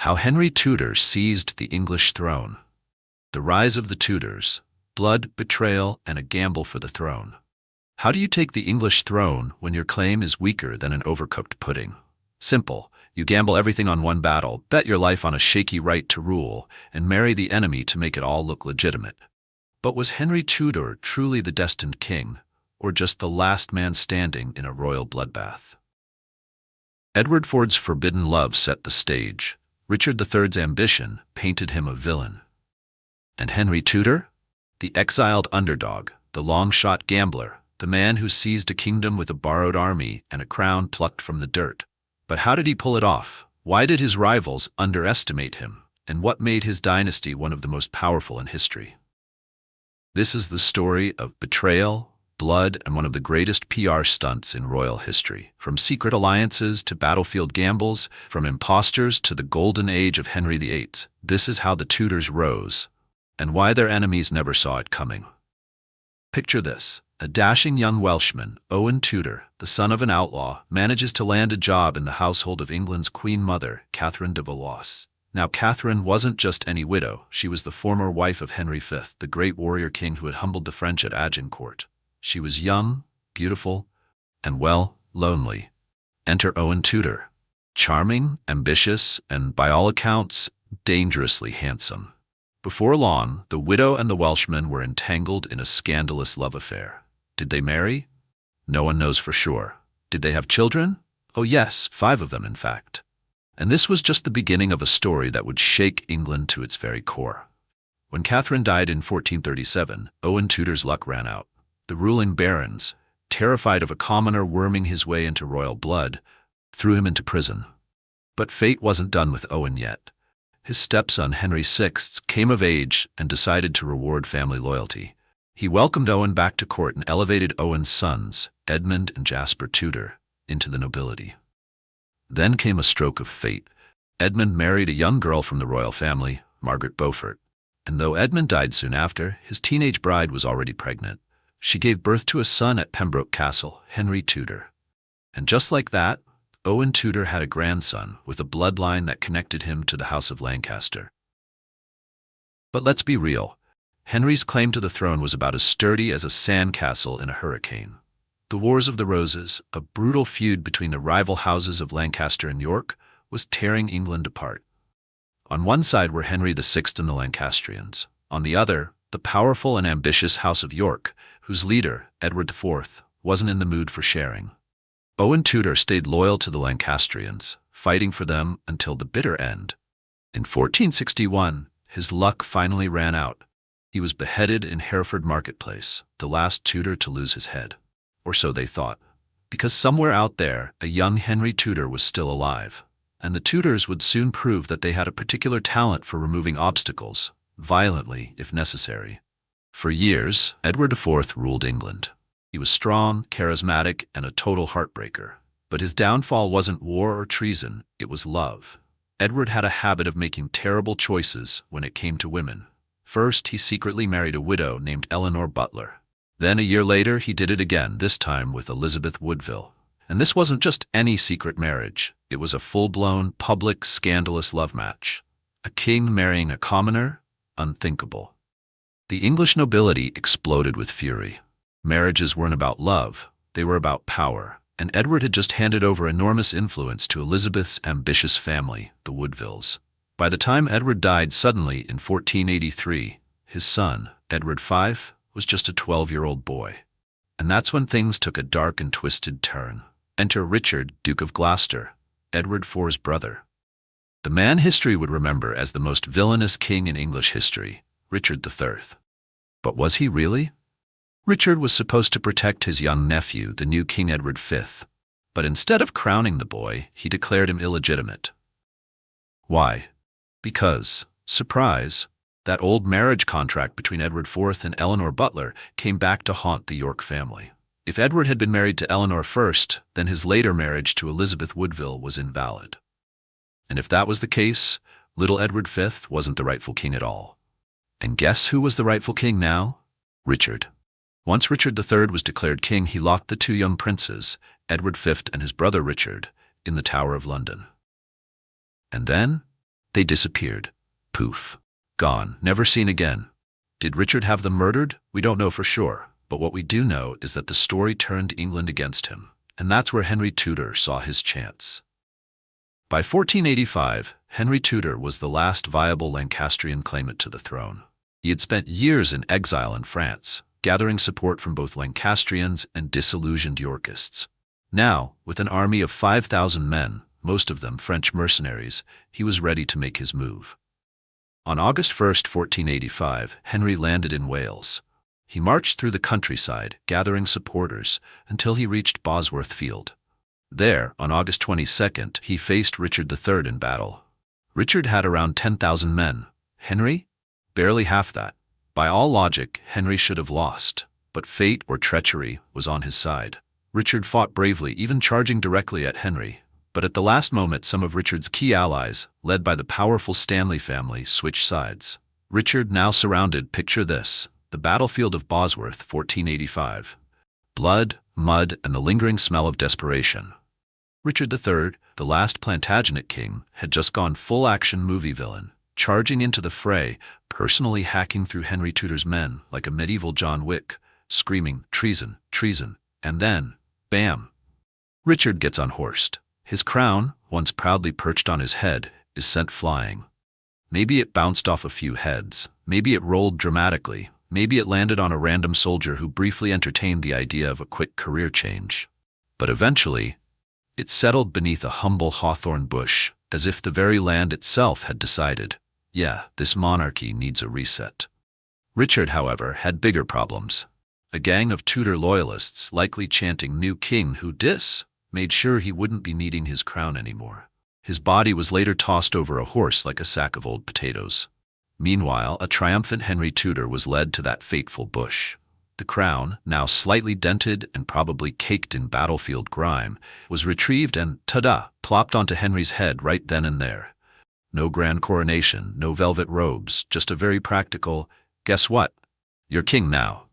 How Henry Tudor seized the English throne. The rise of the Tudors, blood, betrayal, and a gamble for the throne. How do you take the English throne when your claim is weaker than an overcooked pudding? Simple. You gamble everything on one battle, bet your life on a shaky right to rule, and marry the enemy to make it all look legitimate. But was Henry Tudor truly the destined king, or just the last man standing in a royal bloodbath? Edward IV's forbidden love set the stage. Richard III's ambition painted him a villain. And Henry Tudor? The exiled underdog, the long-shot gambler, the man who seized a kingdom with a borrowed army and a crown plucked from the dirt. But how did he pull it off? Why did his rivals underestimate him? And what made his dynasty one of the most powerful in history? This is the story of betrayal, blood, and one of the greatest PR stunts in royal history. From secret alliances to battlefield gambles, from impostors to the golden age of Henry VIII, this is how the Tudors rose, and why their enemies never saw it coming. Picture this. A dashing young Welshman, Owen Tudor, the son of an outlaw, manages to land a job in the household of England's Queen Mother, Catherine de Valois. Now, Catherine wasn't just any widow. She was the former wife of Henry V, the great warrior king who had humbled the French at Agincourt. She was young, beautiful, and, well, lonely. Enter Owen Tudor. Charming, ambitious, and, by all accounts, dangerously handsome. Before long, the widow and the Welshman were entangled in a scandalous love affair. Did they marry? No one knows for sure. Did they have children? Oh yes, 5 of them in fact. And this was just the beginning of a story that would shake England to its very core. When Catherine died in 1437, Owen Tudor's luck ran out. The ruling barons, terrified of a commoner worming his way into royal blood, threw him into prison. But fate wasn't done with Owen yet. His stepson Henry VI came of age and decided to reward family loyalty. He welcomed Owen back to court and elevated Owen's sons, Edmund and Jasper Tudor, into the nobility. Then came a stroke of fate. Edmund married a young girl from the royal family, Margaret Beaufort, and though Edmund died soon after, his teenage bride was already pregnant. She gave birth to a son at Pembroke Castle, Henry Tudor. And just like that, Owen Tudor had a grandson with a bloodline that connected him to the House of Lancaster. But let's be real. Henry's claim to the throne was about as sturdy as a sandcastle in a hurricane. The Wars of the Roses, a brutal feud between the rival houses of Lancaster and York, was tearing England apart. On one side were Henry VI and the Lancastrians. On the other, the powerful and ambitious House of York, whose leader, Edward IV, wasn't in the mood for sharing. Owen Tudor stayed loyal to the Lancastrians, fighting for them until the bitter end. In 1461, his luck finally ran out. He was beheaded in Hereford Marketplace, the last Tudor to lose his head. Or so they thought. Because somewhere out there, a young Henry Tudor was still alive. And the Tudors would soon prove that they had a particular talent for removing obstacles, violently if necessary. For years, Edward IV ruled England. He was strong, charismatic, and a total heartbreaker. But his downfall wasn't war or treason, it was love. Edward had a habit of making terrible choices when it came to women. First, he secretly married a widow named Eleanor Butler. Then a year later, he did it again, this time with Elizabeth Woodville. And this wasn't just any secret marriage. It was a full-blown, public, scandalous love match. A king marrying a commoner? Unthinkable. The English nobility exploded with fury. Marriages weren't about love, they were about power. And Edward had just handed over enormous influence to Elizabeth's ambitious family, the Woodvilles. By the time Edward died suddenly in 1483, his son, Edward V, was just a 12-year-old boy. And that's when things took a dark and twisted turn. Enter Richard, Duke of Gloucester, Edward IV's brother. The man history would remember as the most villainous king in English history, Richard III. But was he really? Richard was supposed to protect his young nephew, the new King Edward V. But instead of crowning the boy, he declared him illegitimate. Why? Because, surprise, that old marriage contract between Edward IV and Eleanor Butler came back to haunt the York family. If Edward had been married to Eleanor first, then his later marriage to Elizabeth Woodville was invalid. And if that was the case, little Edward V wasn't the rightful king at all. And guess who was the rightful king now? Richard. Once Richard III was declared king, he locked the 2 young princes, Edward V and his brother Richard, in the Tower of London. And then, They disappeared. Poof. Gone. Never seen again. Did Richard have them murdered? We don't know for sure, but what we do know is that the story turned England against him, and that's where Henry Tudor saw his chance. By 1485, Henry Tudor was the last viable Lancastrian claimant to the throne. He had spent years in exile in France, gathering support from both Lancastrians and disillusioned Yorkists. Now, with an army of 5,000 men, most of them French mercenaries, he was ready to make his move. On August 1, 1485, Henry landed in Wales. He marched through the countryside, gathering supporters, until he reached Bosworth Field. There, on August 22nd, he faced Richard III in battle. Richard had around 10,000 men. Henry? Barely half that. By all logic, Henry should have lost, but fate or treachery was on his side. Richard fought bravely, even charging directly at Henry. But at the last moment, some of Richard's key allies, led by the powerful Stanley family, switched sides. Richard now surrounded, picture this, the battlefield of Bosworth, 1485. Blood, mud, and the lingering smell of desperation. Richard III, the last Plantagenet king, had just gone full-action movie villain, charging into the fray, personally hacking through Henry Tudor's men like a medieval John Wick, screaming, "Treason, treason," and then, bam! Richard gets unhorsed. His crown, once proudly perched on his head, is sent flying. Maybe it bounced off a few heads, maybe it rolled dramatically, maybe it landed on a random soldier who briefly entertained the idea of a quick career change. But eventually, it settled beneath a humble hawthorn bush, as if the very land itself had decided, yeah, this monarchy needs a reset. Richard, however, had bigger problems. A gang of Tudor loyalists, likely chanting "New King who dis," made sure he wouldn't be needing his crown anymore. His body was later tossed over a horse like a sack of old potatoes. Meanwhile, a triumphant Henry Tudor was led to that fateful bush. The crown, now slightly dented and probably caked in battlefield grime, was retrieved and, ta-da, plopped onto Henry's head right then and there. No grand coronation, no velvet robes, just a very practical, "Guess what? You're king now."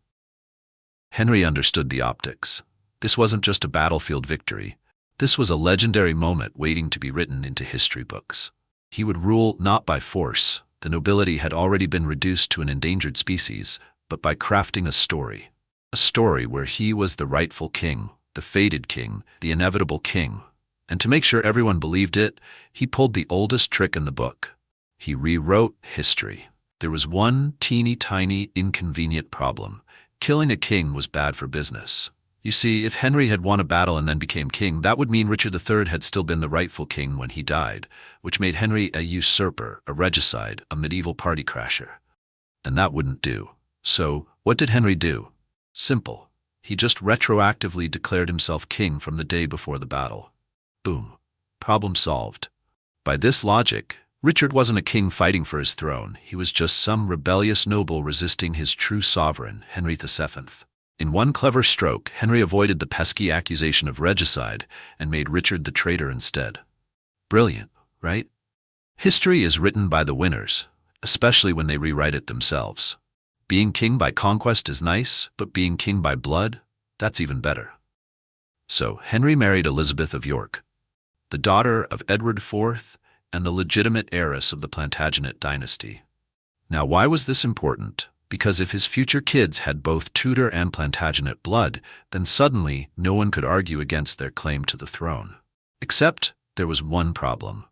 Henry understood the optics. This wasn't just a battlefield victory. This was a legendary moment waiting to be written into history books. He would rule not by force. The nobility had already been reduced to an endangered species, but by crafting a story. A story where he was the rightful king, the fated king, the inevitable king. And to make sure everyone believed it, he pulled the oldest trick in the book. He rewrote history. There was one teeny-tiny, inconvenient problem. Killing a king was bad for business. You see, if Henry had won a battle and then became king, that would mean Richard III had still been the rightful king when he died, which made Henry a usurper, a regicide, a medieval party crasher. And that wouldn't do. So, what did Henry do? Simple. He just retroactively declared himself king from the day before the battle. Boom. Problem solved. By this logic, Richard wasn't a king fighting for his throne. He was just some rebellious noble resisting his true sovereign, Henry VII. In one clever stroke, Henry avoided the pesky accusation of regicide and made Richard the traitor instead. Brilliant, right? History is written by the winners, especially when they rewrite it themselves. Being king by conquest is nice, but being king by blood, that's even better. So, Henry married Elizabeth of York, the daughter of Edward IV and the legitimate heiress of the Plantagenet dynasty. Now, why was this important? Because if his future kids had both Tudor and Plantagenet blood, then suddenly no one could argue against their claim to the throne. Except there was one problem.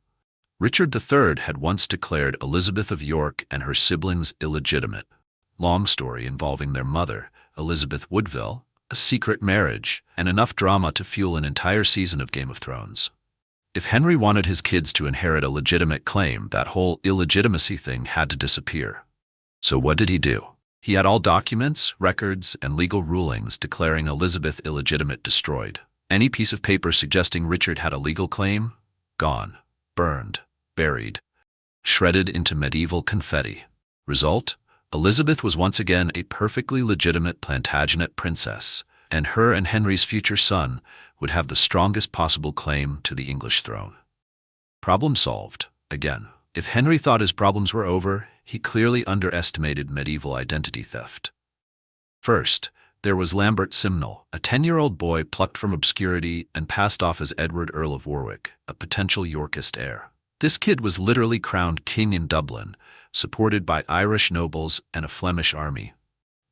Richard III had once declared Elizabeth of York and her siblings illegitimate. Long story involving their mother, Elizabeth Woodville, a secret marriage, and enough drama to fuel an entire season of Game of Thrones. If Henry wanted his kids to inherit a legitimate claim, that whole illegitimacy thing had to disappear. So what did he do? He had all documents, records, and legal rulings declaring Elizabeth illegitimate destroyed. Any piece of paper suggesting Richard had a legal claim? Gone. Burned. Buried. Shredded into medieval confetti. Result? Elizabeth was once again a perfectly legitimate Plantagenet princess, and her and Henry's future son would have the strongest possible claim to the English throne. Problem solved, again. If Henry thought his problems were over, he clearly underestimated medieval identity theft. First, there was Lambert Simnel, a 10-year-old boy plucked from obscurity and passed off as Edward, Earl of Warwick, a potential Yorkist heir. This kid was literally crowned king in Dublin, supported by Irish nobles and a Flemish army.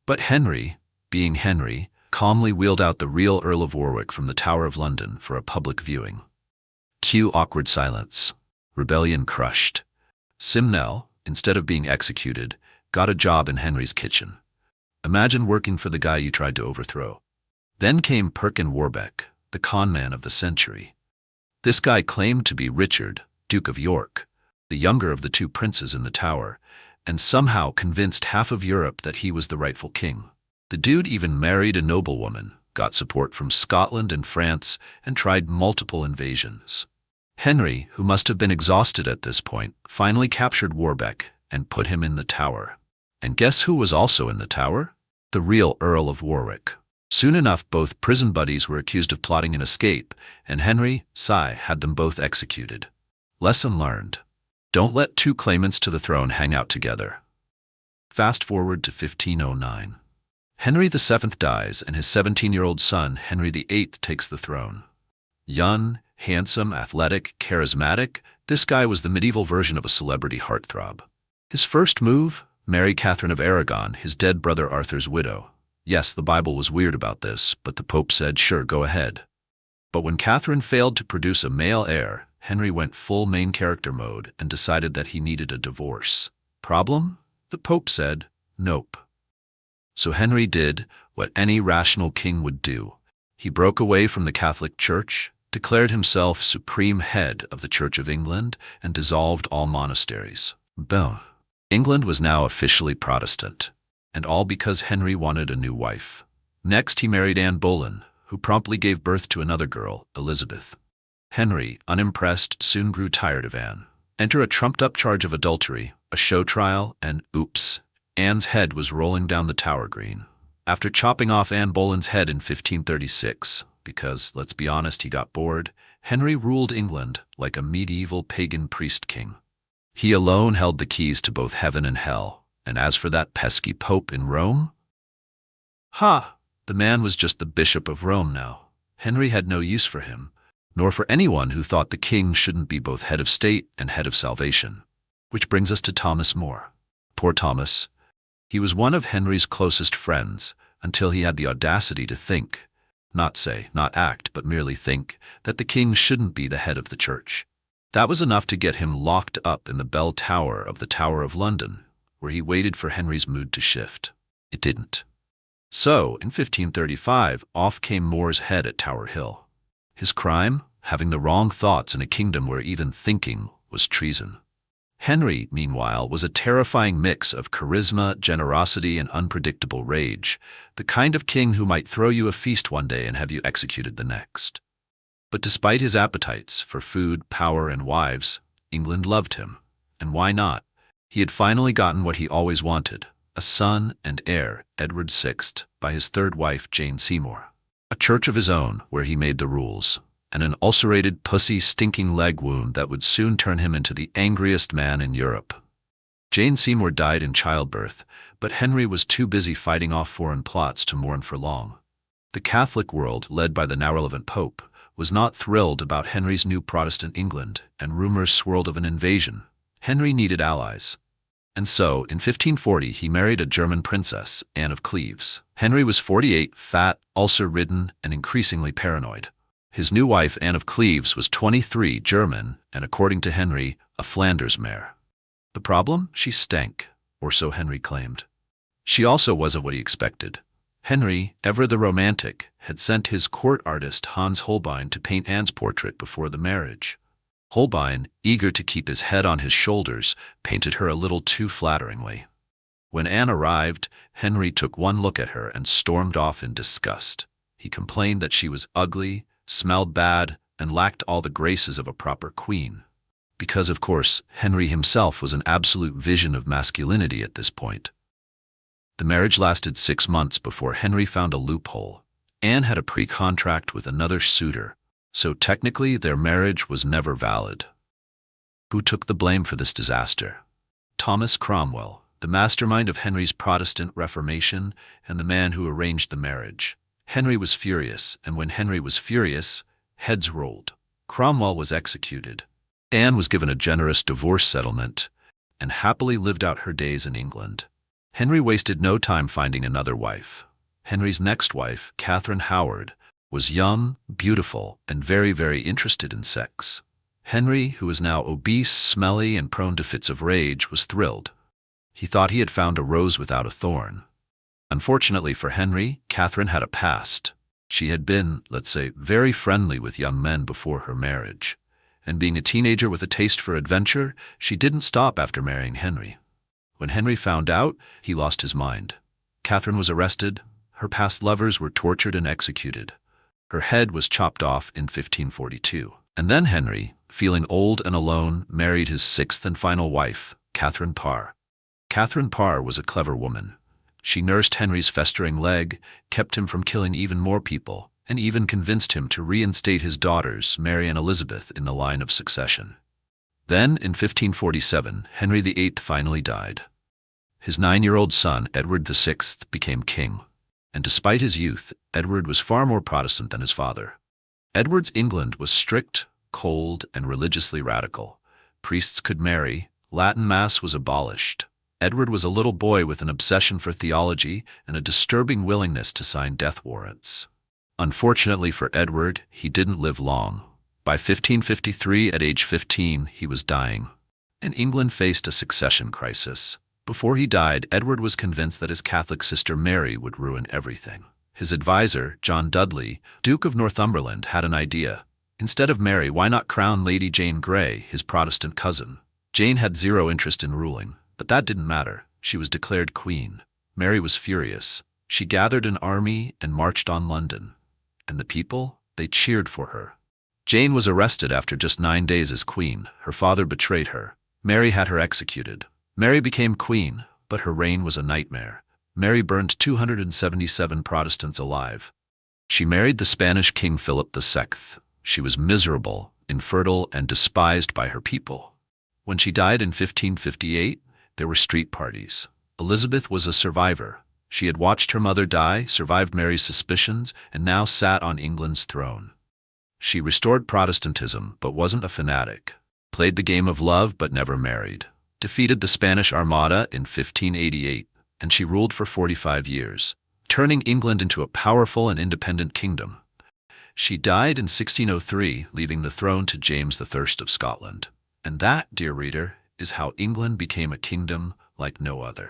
But Henry, being Henry, calmly wheeled out the real Earl of Warwick from the Tower of London for a public viewing. Cue awkward silence. Rebellion crushed. Simnel, instead of being executed, got a job in Henry's kitchen. Imagine working for the guy you tried to overthrow. Then came Perkin Warbeck, the conman of the century. This guy claimed to be Richard, Duke of York, the younger of the two princes in the Tower, and somehow convinced half of Europe that he was the rightful king. The dude even married a noblewoman, got support from Scotland and France, and tried multiple invasions. Henry, who must have been exhausted at this point, finally captured Warbeck and put him in the Tower. And guess who was also in the Tower? The real Earl of Warwick. Soon enough, both prison buddies were accused of plotting an escape, and Henry VIII had them both executed. Lesson learned. Don't let two claimants to the throne hang out together. Fast forward to 1509. Henry VII dies, and his 17-year-old son, Henry VIII, takes the throne. Young, handsome, athletic, charismatic, this guy was the medieval version of a celebrity heartthrob. His first move? Marry Catherine of Aragon, his dead brother Arthur's widow. Yes, the Bible was weird about this, but the Pope said, sure, go ahead. But when Catherine failed to produce a male heir, Henry went full main character mode and decided that he needed a divorce. Problem? The Pope said, nope. So Henry did what any rational king would do. He broke away from the Catholic Church, declared himself supreme head of the Church of England, and dissolved all monasteries. Boom. England was now officially Protestant, and all because Henry wanted a new wife. Next, he married Anne Boleyn, who promptly gave birth to another girl, Elizabeth. Henry, unimpressed, soon grew tired of Anne. Enter a trumped-up charge of adultery, a show trial, and oops, Anne's head was rolling down the Tower Green. After chopping off Anne Boleyn's head in 1536, because, let's be honest, he got bored, Henry ruled England like a medieval pagan priest-king. He alone held the keys to both heaven and hell, and as for that pesky Pope in Rome? The man was just the Bishop of Rome now. Henry had no use for him, nor for anyone who thought the king shouldn't be both head of state and head of salvation. Which brings us to Thomas More. Poor Thomas. He was one of Henry's closest friends, until he had the audacity to think, not say, not act, but merely think, that the king shouldn't be the head of the church. That was enough to get him locked up in the bell tower of the Tower of London, where he waited for Henry's mood to shift. It didn't. So, in 1535, off came More's head at Tower Hill. His crime? Having the wrong thoughts in a kingdom where even thinking was treason. Henry, meanwhile, was a terrifying mix of charisma, generosity, and unpredictable rage, the kind of king who might throw you a feast one day and have you executed the next. But despite his appetites for food, power, and wives, England loved him. And why not? He had finally gotten what he always wanted, a son and heir, Edward VI, by his third wife, Jane Seymour. A church of his own where he made the rules, and an ulcerated pussy stinking leg wound that would soon turn him into the angriest man in Europe. Jane Seymour died in childbirth, but Henry was too busy fighting off foreign plots to mourn for long. The Catholic world, led by the now relevant Pope, was not thrilled about Henry's new Protestant England, and rumors swirled of an invasion. Henry needed allies. And so, in 1540, he married a German princess, Anne of Cleves. Henry was 48, fat, ulcer-ridden, and increasingly paranoid. His new wife, Anne of Cleves, was 23, German, and according to Henry, a Flanders mare. The problem? She stank, or so Henry claimed. She also wasn't what he expected. Henry, ever the romantic, had sent his court artist Hans Holbein to paint Anne's portrait before the marriage. Holbein, eager to keep his head on his shoulders, painted her a little too flatteringly. When Anne arrived, Henry took one look at her and stormed off in disgust. He complained that she was ugly, smelled bad, and lacked all the graces of a proper queen. Because, of course, Henry himself was an absolute vision of masculinity at this point. The marriage lasted 6 months before Henry found a loophole. Anne had a pre-contract with another suitor, so technically their marriage was never valid. Who took the blame for this disaster? Thomas Cromwell, the mastermind of Henry's Protestant Reformation and the man who arranged the marriage. Henry was furious, and when Henry was furious, heads rolled. Cromwell was executed. Anne was given a generous divorce settlement and happily lived out her days in England. Henry wasted no time finding another wife. Henry's next wife, Catherine Howard, was young, beautiful, and very, very interested in sex. Henry, who was now obese, smelly, and prone to fits of rage, was thrilled. He thought he had found a rose without a thorn. Unfortunately for Henry, Catherine had a past. She had been, let's say, very friendly with young men before her marriage. And being a teenager with a taste for adventure, she didn't stop after marrying Henry. When Henry found out, he lost his mind. Catherine was arrested. Her past lovers were tortured and executed. Her head was chopped off in 1542. And then Henry, feeling old and alone, married his sixth and final wife, Catherine Parr. Catherine Parr was a clever woman. She nursed Henry's festering leg, kept him from killing even more people, and even convinced him to reinstate his daughters, Mary and Elizabeth, in the line of succession. Then, in 1547, Henry VIII finally died. His 9-year-old son, Edward VI, became king. And despite his youth, Edward was far more Protestant than his father. Edward's England was strict, cold, and religiously radical. Priests could marry. Latin Mass was abolished. Edward was a little boy with an obsession for theology and a disturbing willingness to sign death warrants. Unfortunately for Edward, he didn't live long. By 1553, at age 15, he was dying, and England faced a succession crisis. Before he died, Edward was convinced that his Catholic sister Mary would ruin everything. His advisor, John Dudley, Duke of Northumberland, had an idea. Instead of Mary, why not crown Lady Jane Grey, his Protestant cousin? Jane had zero interest in ruling, but that didn't matter. She was declared queen. Mary was furious. She gathered an army and marched on London. And the people, they cheered for her. Jane was arrested after just 9 days as queen. Her father betrayed her. Mary had her executed. Mary became queen, but her reign was a nightmare. Mary burned 277 Protestants alive. She married the Spanish King Philip II. She was miserable, infertile, and despised by her people. When she died in 1558, there were street parties. Elizabeth was a survivor. She had watched her mother die, survived Mary's suspicions, and now sat on England's throne. She restored Protestantism, but wasn't a fanatic. Played the game of love, but never married. Defeated the Spanish Armada in 1588, and she ruled for 45 years, turning England into a powerful and independent kingdom. She died in 1603, leaving the throne to James I of Scotland. And that, dear reader, is how England became a kingdom like no other.